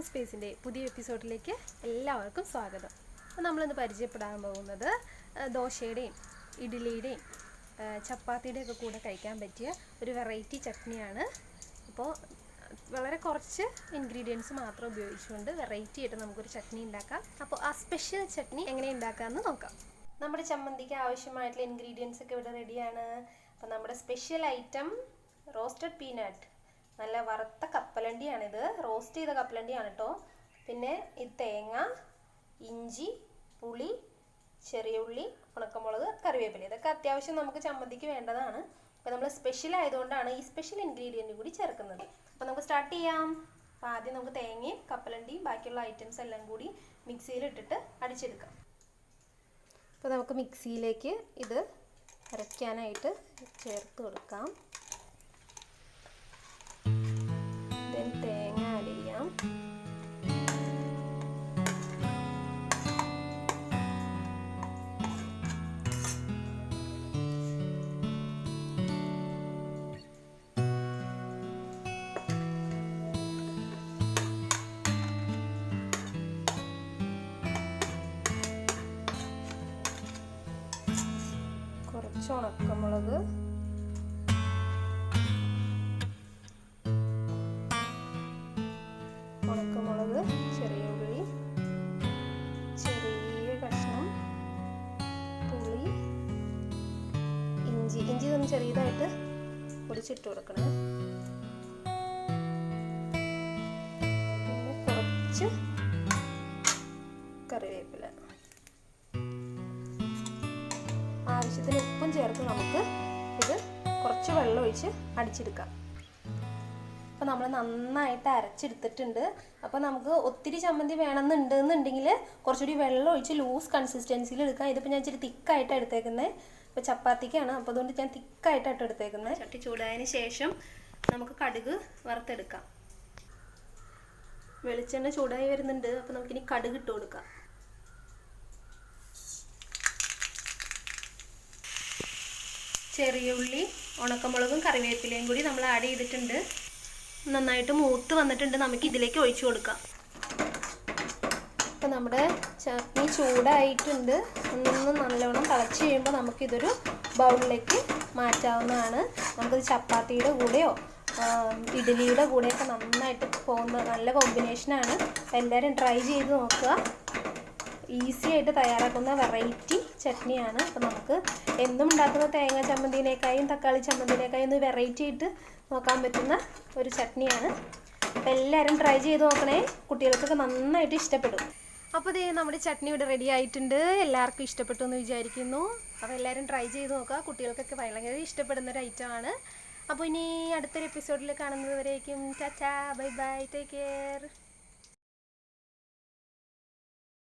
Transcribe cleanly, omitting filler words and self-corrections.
സ്പേസിൻ്റെ പുതിയ എപ്പിസോഡിലേക്ക് എല്ലാവർക്കും സ്വാഗതം. അപ്പോൾ നമ്മളിന്ന് പരിചയപ്പെടാൻ പോകുന്നത് ദോശയുടെയും ഇഡ്ഡലിയുടെയും ചപ്പാത്തിയുടെയും ഒക്കെ കൂടെ കഴിക്കാൻ പറ്റിയ ഒരു വെറൈറ്റി ചട്നിയാണ്. അപ്പോൾ വളരെ കുറച്ച് ഇൻഗ്രീഡിയൻസ് മാത്രം ഉപയോഗിച്ചുകൊണ്ട് വെറൈറ്റി ആയിട്ട് നമുക്കൊരു ചട്നി ഉണ്ടാക്കാം. അപ്പോൾ ആ സ്പെഷ്യൽ ചട്നി എങ്ങനെ ഉണ്ടാക്കാമെന്ന് നോക്കാം. നമ്മുടെ ചമ്മന്തിക്ക് ആവശ്യമായിട്ടുള്ള ഇൻഗ്രീഡിയൻസ് ഒക്കെ ഇവിടെ റെഡിയാണ്. അപ്പോൾ നമ്മുടെ സ്പെഷ്യൽ ഐറ്റം റോസ്റ്റഡ് പീനട്ട്, നല്ല വറുത്ത കപ്പലണ്ടിയാണിത്, റോസ്റ്റ് ചെയ്ത കപ്പലണ്ടിയാണ് കേട്ടോ. പിന്നെ ഇത് തേങ്ങ, ഇഞ്ചി, പുളി, ചെറിയ ഉള്ളി, ഉണക്കമുളക്, കറിവേപ്പില, ഇതൊക്കെ അത്യാവശ്യം നമുക്ക് ചമ്മന്തിക്ക് വേണ്ടതാണ്. അപ്പോൾ നമ്മൾ സ്പെഷ്യൽ ആയതുകൊണ്ടാണ് ഈ സ്പെഷ്യൽ ഇൻഗ്രീഡിയൻറ്റ് കൂടി ചേർക്കുന്നത്. അപ്പോൾ നമുക്ക് സ്റ്റാർട്ട് ചെയ്യാം. അപ്പോൾ ആദ്യം നമുക്ക് തേങ്ങയും കപ്പലണ്ടിയും ബാക്കിയുള്ള ഐറ്റംസ് എല്ലാം കൂടി മിക്സിയിലിട്ടിട്ട് അടിച്ചെടുക്കാം. അപ്പോൾ നമുക്ക് മിക്സിയിലേക്ക് ഇത് അരയ്ക്കാനായിട്ട് ചേർത്ത് കൊടുക്കാം. തേങ്ങ ആഡ് ചെയ്യാം. കുറച്ച് ഉണക്കമുളക്, ചെറിയ ഉള്ളി, ചെറിയ കഷ്ണം പുളി, ഇഞ്ചി ഇതൊന്ന് ചെറിയതായിട്ട് പൊടിച്ചിട്ട് കൊടുക്കണം. പിന്നെ കുറച്ച് കറിവേപ്പില, ആവശ്യത്തിന് ഉപ്പും ചേർത്ത് നമുക്ക് ഇത് കുറച്ച് വെള്ളം ഒഴിച്ച് അടിച്ചെടുക്കാം. അപ്പോൾ നമ്മൾ നന്നായിട്ട് അരച്ചെടുത്തിട്ടുണ്ട്. അപ്പോൾ നമുക്ക് ഒത്തിരി ചമ്മന്തി വേണമെന്നുണ്ടെങ്കിൽ കുറച്ചുകൂടി വെള്ളം ഒഴിച്ച് ലൂസ് കൺസിസ്റ്റൻസിയിൽ എടുക്കാം. ഇതിപ്പോൾ ഞാൻ ഇച്ചിരി തിക്കായിട്ടാണ് എടുത്തേക്കുന്നത്. ഇപ്പോൾ ചപ്പാത്തിക്കാണ്, അപ്പോൾ അതുകൊണ്ട് ഞാൻ തിക്കായിട്ടാണ് എടുത്തേക്കുന്നത്. ചട്ടി ചൂടായതിന് ശേഷം നമുക്ക് കടുക് വറുത്തെടുക്കാം. വെളിച്ചെണ്ണ ചൂടായി വരുന്നുണ്ട്. അപ്പോൾ നമുക്കിനി കടുക് ഇട്ട് കൊടുക്കാം. ചെറിയ ഉള്ളി, ഉണക്കമുളകും കറിവേപ്പിലയും കൂടി നമ്മൾ ആഡ് ചെയ്തിട്ടുണ്ട്. നന്നായിട്ട് മൂത്ത് വന്നിട്ടുണ്ട്. നമുക്ക് ഇതിലേക്ക് ഒഴിച്ചു കൊടുക്കാം. അപ്പോൾ നമ്മുടെ ചട്നി ചൂടായിട്ടുണ്ട്. ഒന്ന് നല്ലോണം തിളച്ച് കഴിയുമ്പോൾ നമുക്കിതൊരു ബൗളിലേക്ക് മാറ്റാവുന്നതാണ്. നമുക്കിത് ചപ്പാത്തിയുടെ കൂടെയോ ഇഡ്ഡലിയുടെ കൂടെയൊക്കെ നന്നായിട്ട് പോകുന്ന നല്ല കോമ്പിനേഷനാണ്. അപ്പോൾ എല്ലാവരും ട്രൈ ചെയ്ത് നോക്കുക. ഈസി ആയിട്ട് തയ്യാറാക്കുന്ന വെറൈറ്റി ചട്നിയാണ്. അപ്പോൾ നമുക്ക് എന്നും ഉണ്ടാക്കുന്ന തേങ്ങ ചമ്മന്തിനേക്കായും തക്കാളി ചമ്മന്തിനേക്കായും ഒന്ന് വെറൈറ്റി ആയിട്ട് നോക്കാൻ പറ്റുന്ന ഒരു ചട്നിയാണ്. അപ്പോൾ എല്ലാവരും ട്രൈ ചെയ്ത് നോക്കണേ. കുട്ടികൾക്കൊക്കെ നന്നായിട്ട് ഇഷ്ടപ്പെടും. അപ്പോൾ ഇതേ നമ്മുടെ ചട്നി ഇവിടെ റെഡി ആയിട്ടുണ്ട്. എല്ലാവർക്കും ഇഷ്ടപ്പെട്ടു എന്ന് വിചാരിക്കുന്നു. അപ്പോൾ എല്ലാവരും ട്രൈ ചെയ്ത് നോക്കുക. കുട്ടികൾക്കൊക്കെ ഭയങ്കര ഇഷ്ടപ്പെടുന്ന ഒരു ഐറ്റമാണ്. അപ്പോൾ ഇനി അടുത്തൊരു എപ്പിസോഡിൽ കാണുന്നത് വരേക്കും Tata, bye bye, take care.